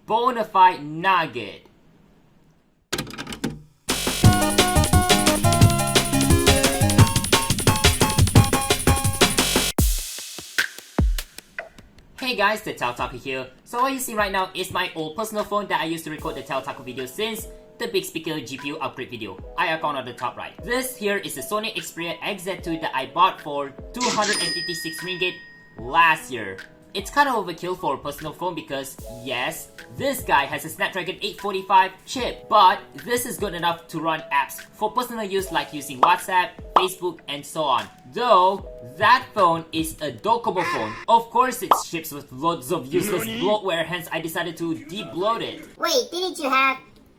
Bonafide Nugget. Hey guys, TheTechOtaku here. So what you see right now is my old personal phone that I used to record the TechOtaku videos since the big speaker GPU upgrade video. Icon on the top right. This here is the Sony Xperia XZ2 that I bought for 256 ringgit last year. It's kind of overkill for a personal phone because, yes, this guy has a Snapdragon 845 chip, but this is good enough to run apps for personal use like using WhatsApp, Facebook, and so on. Though, that phone is a dockable phone. Of course it ships with loads of useless bloatware, hence I decided to de-bloat it. Wait, didn't you have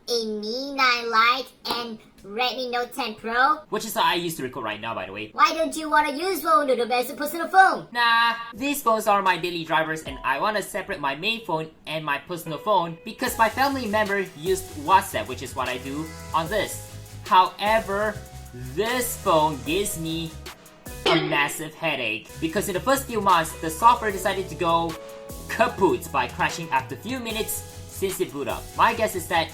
a Mi 9 Lite and Redmi Note 10 Pro? Which is what I used to record right now, by the way. Why don't you want to use phone to the best personal phone? Nah, these phones are my daily drivers and I want to separate my main phone and my personal phone because my family member used WhatsApp, which is what I do on this. However, this phone gives me a massive headache because in the first few months, the software decided to go kaput by crashing after a few minutes since it boot up. My guess is that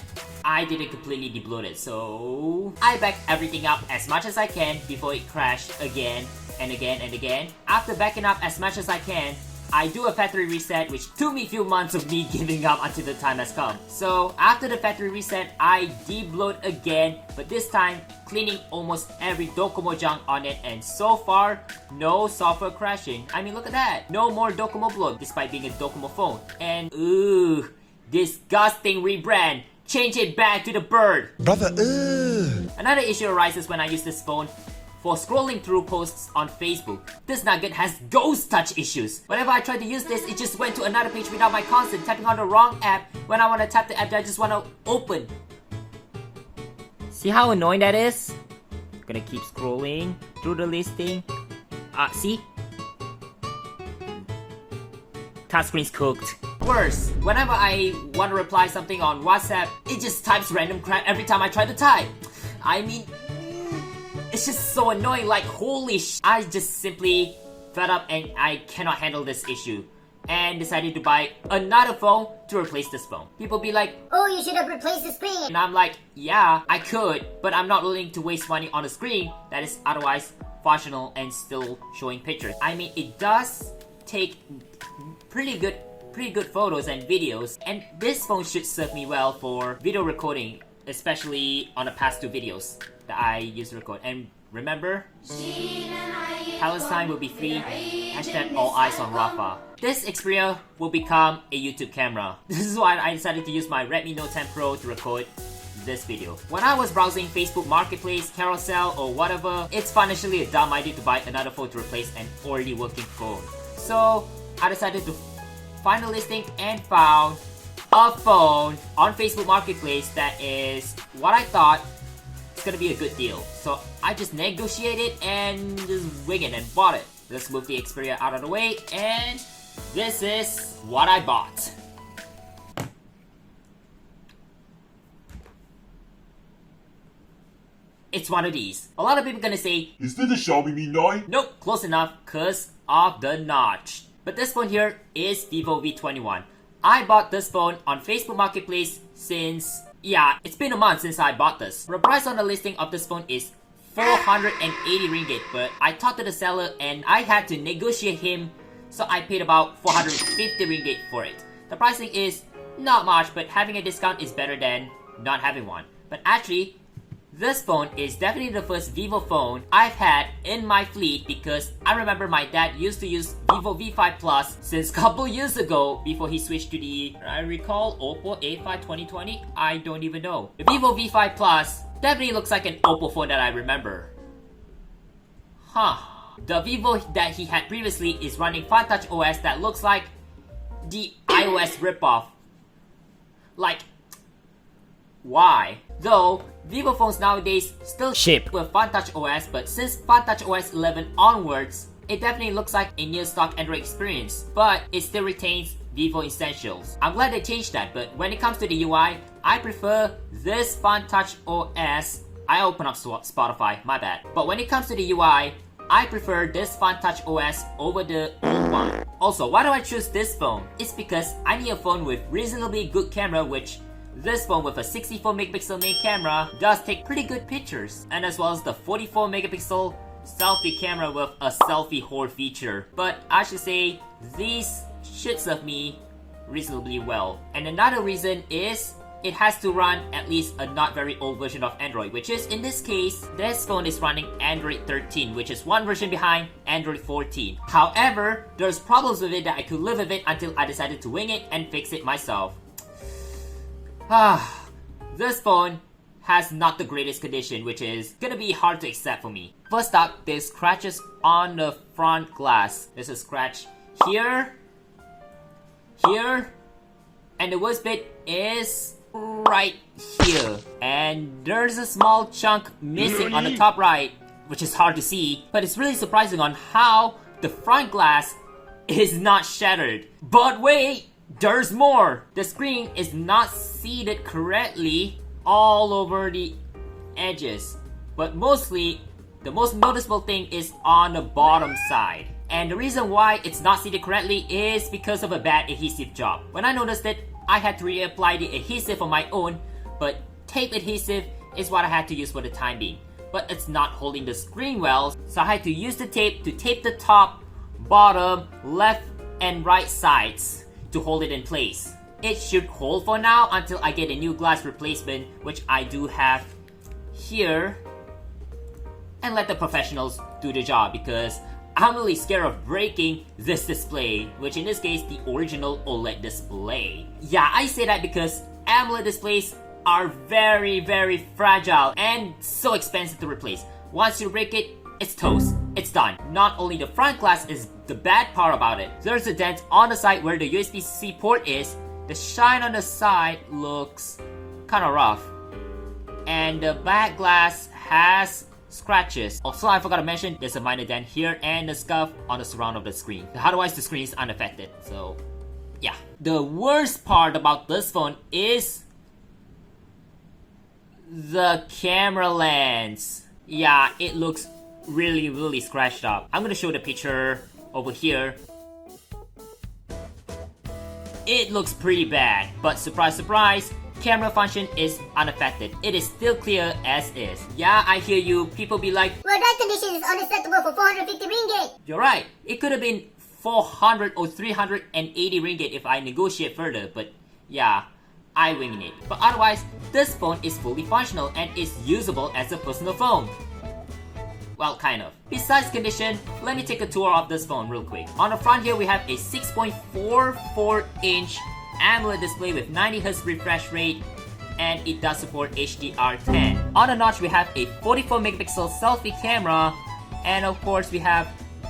I didn't completely de-bloat it, so I backed everything up as much as I can before it crashed again and again and again. After backing up as much as I can, I do a factory reset, which took me a few months of me giving up until the time has come. So after the factory reset, I de-bloat again, but this time cleaning almost every Docomo junk on it, and so far, no software crashing. I mean, look at that. No more Docomo bloat despite being a Docomo phone. And ooh, disgusting rebrand. Change it back to the bird. Brother, Another issue arises when I use this phone for scrolling through posts on Facebook. This Nugget has ghost touch issues. Whenever I try to use this, it just went to another page without my consent, tapping on the wrong app when I want to tap the app that I just want to open. See how annoying that is? Gonna keep scrolling through the listing. See? Touchscreen's cooked. Worse, whenever I want to reply something on WhatsApp, it just types random crap every time I try to type. I mean, it's just so annoying, like holy sh... I just simply fed up and I cannot handle this issue and decided to buy another phone to replace this phone. People be like, oh, you should have replaced the screen. And I'm like, yeah, I could, but I'm not willing to waste money on a screen that is otherwise functional and still showing pictures. I mean, it does take pretty good photos and videos, and this phone should serve me well for video recording, especially on the past two videos that I used to record. And remember, Palestine will be free, hashtag all eyes on Rafah. This Xperia will become a YouTube camera. This is why I decided to use my Redmi Note 10 Pro to record this video. When I was browsing Facebook Marketplace, Carousel, or whatever, it's financially a dumb idea to buy another phone to replace an already working phone. So I decided to find a listing and found a phone on Facebook Marketplace that is what I thought is gonna be a good deal. So I just negotiated and just wing it and bought it. Let's move the Xperia out of the way, and this is what I bought. It's one of these. A lot of people gonna say, is this a Xiaomi Mi 9? nope, close enough, cause of the notch. But this phone here is Vivo V21. I bought this phone on Facebook Marketplace since, yeah, it's been a month since I bought this. The price on the listing of this phone is 480 ringgit, but I talked to the seller and I had to negotiate him, so I paid about 450 ringgit for it. The pricing is not much, but having a discount is better than not having one. But actually, this phone is definitely the first Vivo phone I've had in my fleet because I remember my dad used to use Vivo V5 Plus since a couple years ago before he switched to the, I recall, Oppo A5 2020? I don't even know. The Vivo V5 Plus definitely looks like an Oppo phone that I remember. Huh. The Vivo that he had previously is running FuntouchOS that looks like the iOS ripoff. Like, why? Though, Vivo phones nowadays still ship with FuntouchOS, but since FuntouchOS 11 onwards, it definitely looks like a near stock Android experience, but it still retains Vivo essentials. I'm glad they changed that, but when it comes to the UI, I prefer this FuntouchOS. I open up Spotify, my bad. But when it comes to the UI, I prefer this FuntouchOS over the old one. Also, why do I choose this phone? It's because I need a phone with reasonably good camera, which this phone with a 64 megapixel main camera does take pretty good pictures, and as well as the 44 megapixel selfie camera with a selfie whore feature. But I should say these should serve me reasonably well. And another reason is it has to run at least a not very old version of Android, which is in this case, this phone is running Android 13, which is one version behind Android 14. However, there's problems with it that I could live with it until I decided to wing it and fix it myself. This phone has not the greatest condition, which is gonna be hard to accept for me. First up, there's scratches on the front glass. There's a scratch here, here, and the worst bit is right here. And there's a small chunk missing on the top right, which is hard to see, but it's really surprising on how the front glass is not shattered. But wait! There's more! The screen is not seated correctly all over the edges. But mostly, the most noticeable thing is on the bottom side. And the reason why it's not seated correctly is because of a bad adhesive job. When I noticed it, I had to reapply the adhesive on my own, but tape adhesive is what I had to use for the time being. But it's not holding the screen well, so I had to use the tape to tape the top, bottom, left, and right sides to hold it in place. It should hold for now until I get a new glass replacement, which I do have here, and let the professionals do the job because I'm really scared of breaking this display, which in this case, the original OLED display. Yeah, I say that because AMOLED displays are very, very fragile and so expensive to replace. Once you break it, it's toast. It's done. Not only the front glass is the bad part about it. There's a dent on the side where the USB-C port is. The shine on the side looks kinda rough. And the back glass has scratches. Also, I forgot to mention there's a minor dent here and a scuff on the surround of the screen. Otherwise, the screen is unaffected. So, yeah. The worst part about this phone is the camera lens. Yeah, it looks really scratched up. I'm gonna show the picture over here. It looks pretty bad, but surprise surprise, camera function is unaffected. It is still clear as is. Yeah, I hear you. People be like, well, that condition is unacceptable for 450 ringgit. You're right. It could have been 400 or 380 ringgit if I negotiate further, but yeah, I winging it. But otherwise, this phone is fully functional and is usable as a personal phone. Well, kind of. Besides condition, let me take a tour of this phone real quick. On the front here, we have a 6.44-inch AMOLED display with 90Hz refresh rate, and it does support HDR10. On the notch, we have a 44 megapixel selfie camera, and of course, we have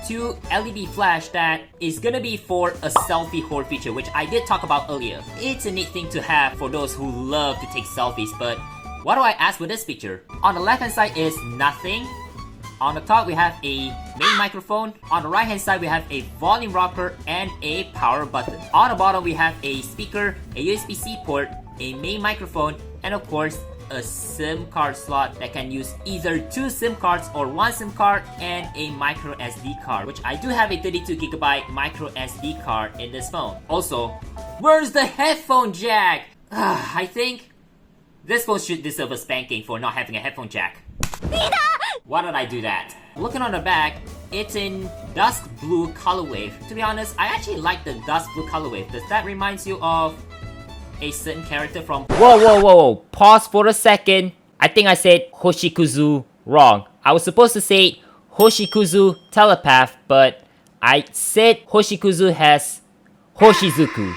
two LED flash that is gonna be for a selfie whore feature, which I did talk about earlier. It's a neat thing to have for those who love to take selfies, but what do I ask for this feature? On the left hand side is nothing. On the top, we have a main microphone. On the right hand side, we have a volume rocker and a power button. On the bottom, we have a speaker, a USB-C port, a main microphone, and of course, a SIM card slot that can use either two SIM cards or one SIM card and a micro SD card, which I do have a 32GB micro SD card in this phone. Also, where's the headphone jack? I think this phone should deserve a spanking for not having a headphone jack. Why did I do that? Looking on the back, it's in dusk blue colorway. To be honest, I actually like the dusk blue colorway. Does that remind you of a certain character from... Whoa. Pause for a second. I think I said Hoshikuzu wrong. I was supposed to say Hoshikuzu telepath, but I said Hoshikuzu has Hoshizuku.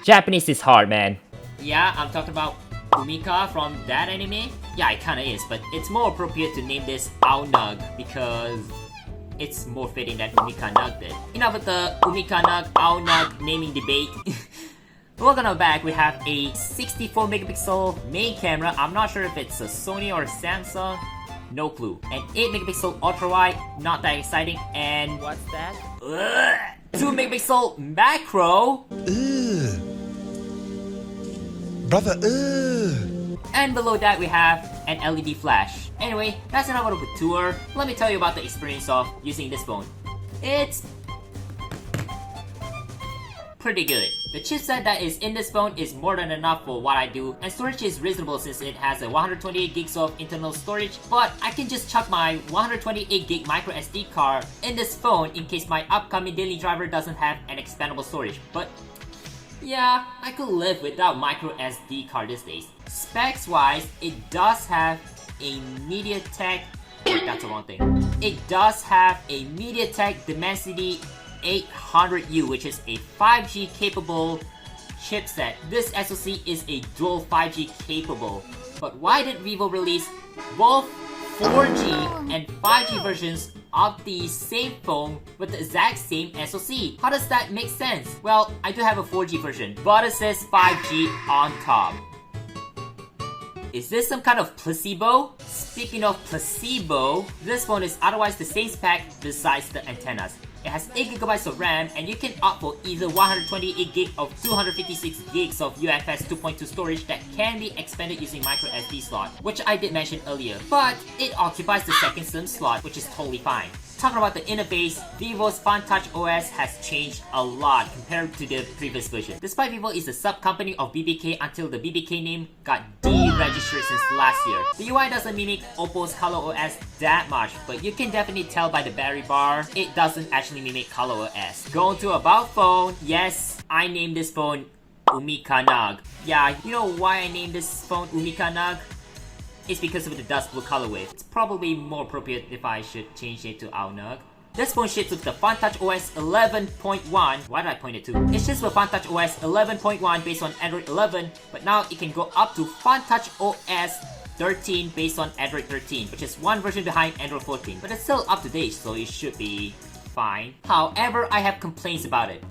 Japanese is hard, man. Yeah, I'm talking about Umika from that anime? Yeah, it kinda is, but it's more appropriate to name this AoNugg because it's more fitting that UmikaNugg did. Enough with the UmikaNugg, AoNugg naming debate. Looking on the back, we have a 64 megapixel main camera. I'm not sure if it's a Sony or a Samsung. No clue. An 8 megapixel ultra wide, not that exciting. And what's that? 2 megapixel macro. Brother, And below that we have and LED flash. Anyway, that's enough of a tour. Let me tell you about the experience of using this phone. It's pretty good. The chipset that is in this phone is more than enough for what I do, and storage is reasonable since it has a 128 gigs of internal storage, but I can just chuck my 128 gig micro SD card in this phone in case my upcoming daily driver doesn't have an expandable storage. But yeah, I could live without micro SD card these days. Specs wise, it does have a MediaTek, wait, that's the wrong thing. It does have a MediaTek Dimensity 800U, which is a 5G capable chipset. This SoC is a dual 5G capable. But why did Vivo release both 4G and 5G versions of the same phone with the exact same SoC? How does that make sense? Well, I do have a 4G version, but it says 5G on top. Is this some kind of placebo? Speaking of placebo, this phone is otherwise the same spec besides the antennas. It has 8GB of RAM, and you can opt for either 128GB or 256GB of UFS 2.2 storage that can be expanded using micro SD slot, which I did mention earlier, but it occupies the second SIM slot, which is totally fine. Talking about the interface, Vivo's FuntouchOS has changed a lot compared to the previous version. Despite Vivo is a sub-company of BBK until the BBK name got deregistered since last year. The UI doesn't mimic Oppo's ColorOS that much, but you can definitely tell by the battery bar, it doesn't actually mimic ColorOS. Going to About Phone, yes, I named this phone UmikaNugg. Yeah, you know why I named this phone UmikaNugg? It's because of the dust blue colorway. It's probably more appropriate if I should change it to AoNugg. This phone ships with the FuntouchOS 11.1. Why did I point it to? It ships with FuntouchOS 11.1 based on Android 11, but now it can go up to FuntouchOS 13 based on Android 13, which is one version behind Android 14, but it's still up to date, so it should be fine. However, I have complaints about it.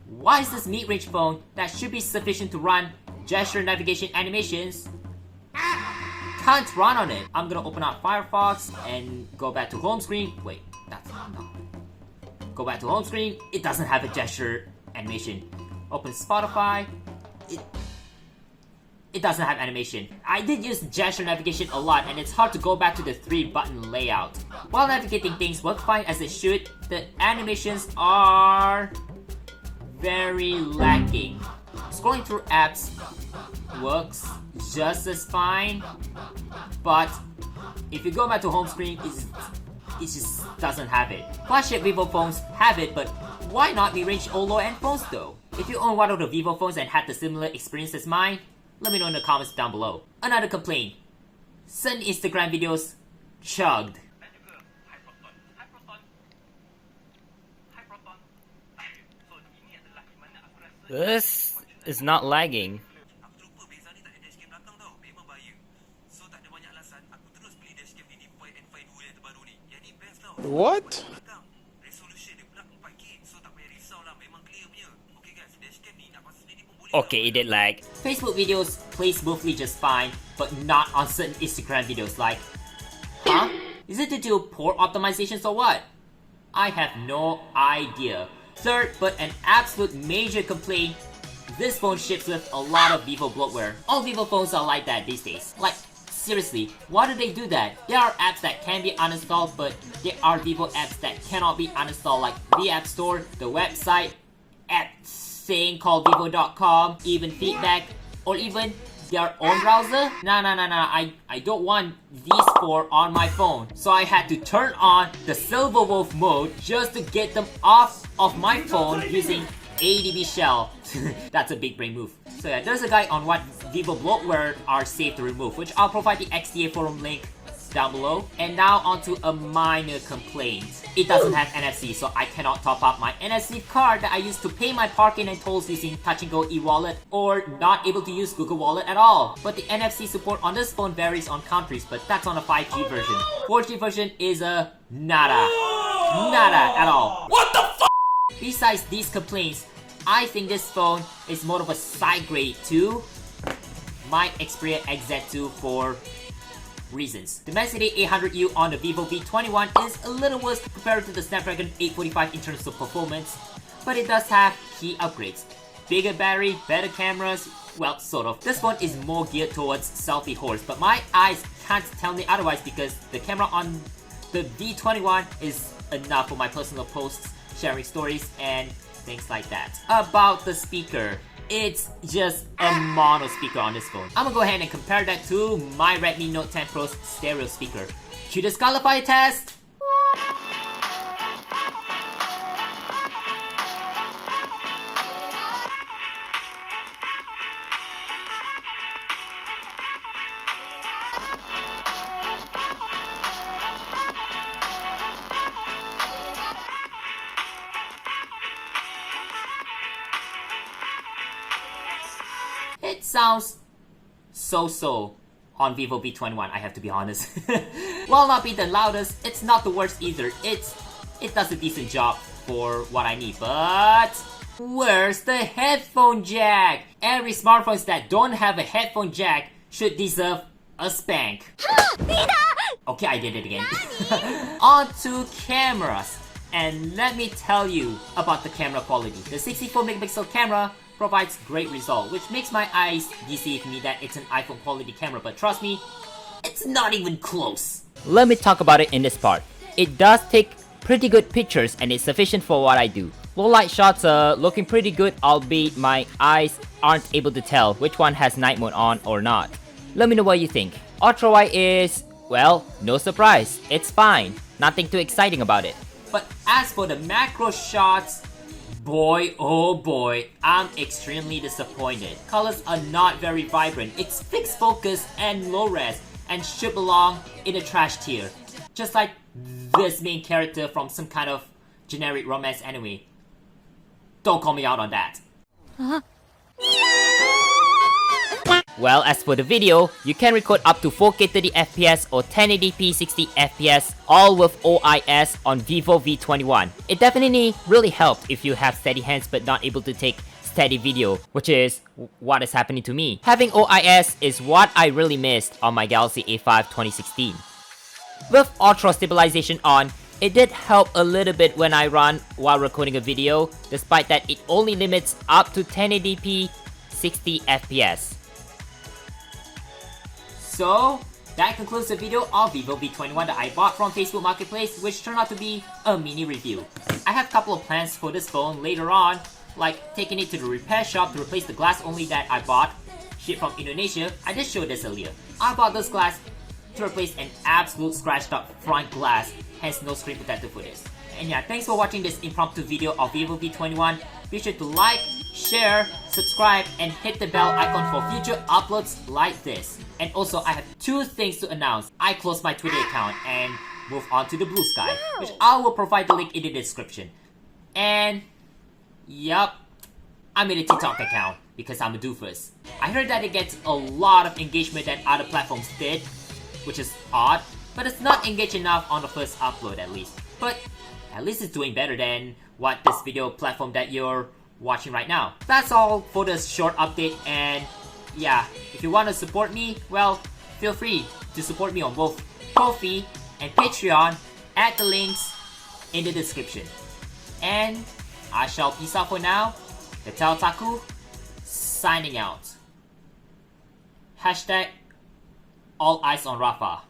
Why is this mid-range phone that should be sufficient to run gesture navigation animations can't run on it? I'm gonna open up Firefox and go back to home screen. Wait, that's no. Go back to home screen. It doesn't have a gesture animation. Open Spotify. It doesn't have animation. I did use gesture navigation a lot, and it's hard to go back to the 3-button layout. While navigating things work fine as it should, the animations are very lacking. Scrolling through apps works just as fine, but if you go back to home screen, it just doesn't have it. Flagship Vivo phones have it, but why not mid-range or low-end phones though? If you own one of the Vivo phones and had the similar experience as mine, let me know in the comments down below. Another complaint: certain Instagram videos chugged. This is not lagging. What? Okay, it did lag. Facebook videos play smoothly just fine, but not on certain Instagram videos like, huh? Is it due to poor optimizations or what? I have no idea. Third, but an absolute major complaint, this phone ships with a lot of Vivo bloatware. All Vivo phones are like that these days. Like, seriously, why do they do that? There are apps that can be uninstalled, but there are Vivo apps that cannot be uninstalled, like the App Store, the website, app thing called Vivo.com, even feedback, or even their own browser? Nah, I don't want these 4 on my phone. So I had to turn on the Silver Wolf mode just to get them off of my phone using ADB shell. That's a big brain move. So yeah, there's a guide on what Vivo bloatware are safe to remove, which I'll provide the XDA forum link down below. And now onto a minor complaint. It doesn't have NFC, so I cannot top up my NFC card that I used to pay my parking and tolls using Touch and Go e-wallet, or not able to use Google Wallet at all. But the NFC support on this phone varies on countries, but that's on a 5G version. 4G version is a nada at all. What the f? Besides these complaints, I think this phone is more of a Sidegrade to my Xperia XZ2 for reasons. Dimensity 800U on the Vivo V21 is a little worse compared to the Snapdragon 845 in terms of performance, but it does have key upgrades. Bigger battery, better cameras, Well, sort of. This phone is more geared towards selfie horse, but my eyes can't tell me otherwise because the camera on the V21 is enough for my personal posts, sharing stories, and things like that. About the speaker, it's just a mono speaker on this phone. I'm gonna go ahead and compare that to my Redmi Note 10 Pro's stereo speaker. Cue the Disqualify test! It sounds so-so on Vivo V21, I have to be honest. While not being the loudest, it's not the worst either. It does a decent job for what I need, but where's the headphone jack? Every smartphones that don't have a headphone jack should deserve a spank. Okay, I did it again. On to cameras. And let me tell you about the camera quality. The 64 megapixel camera provides great result, which makes my eyes deceive me that it's an iPhone quality camera, but trust me, it's not even close. Let me talk about it in this part. It does take pretty good pictures and it's sufficient for what I do. Low light shots are looking pretty good, albeit my eyes aren't able to tell which one has night mode on or not. Let me know what you think. Ultra wide is, well, no surprise, it's fine. Nothing too exciting about it. But as for the macro shots, boy oh boy, I'm extremely disappointed. Colors are not very vibrant, it's fixed focus and low res, and should belong in the trash tier. Just like this main character from some kind of generic romance anime. Don't call me out on that. Well, as for the video, you can record up to 4K 30fps or 1080p 60fps, all with OIS on Vivo V21. It definitely really helped if you have steady hands but not able to take steady video, which is what is happening to me. Having OIS is what I really missed on my Galaxy A5 2016. With Ultra Stabilization on, it did help a little bit when I run while recording a video, despite that it only limits up to 1080p 60fps. So, that concludes the video of Vivo V21 that I bought from Facebook Marketplace, which turned out to be a mini review. I have a couple of plans for this phone later on, like taking it to the repair shop to replace the glass only that I bought, shipped from Indonesia. I just showed this earlier. I bought this glass to replace an absolute scratched up front glass, hence no screen protector for this. And yeah, thanks for watching this impromptu video of Vivo V21. Be sure to like, share, subscribe, and hit the bell icon for future uploads like this. And also, I have two things to announce. I closed my Twitter account and moved on to the Blue Sky, which I will provide the link in the description. And, yup, I made a TikTok account because I'm a doofus. I heard that it gets a lot of engagement that other platforms did, which is odd, but it's not engaged enough on the first upload at least. But at least it's doing better than what this video platform that you're watching right now. That's all for this short update, and yeah, if you want to support me, well, feel free to support me on both Ko-fi and Patreon at the links in the description. And I shall peace out for now. TheTechOtaku signing out. Hashtag all eyes on Rafa.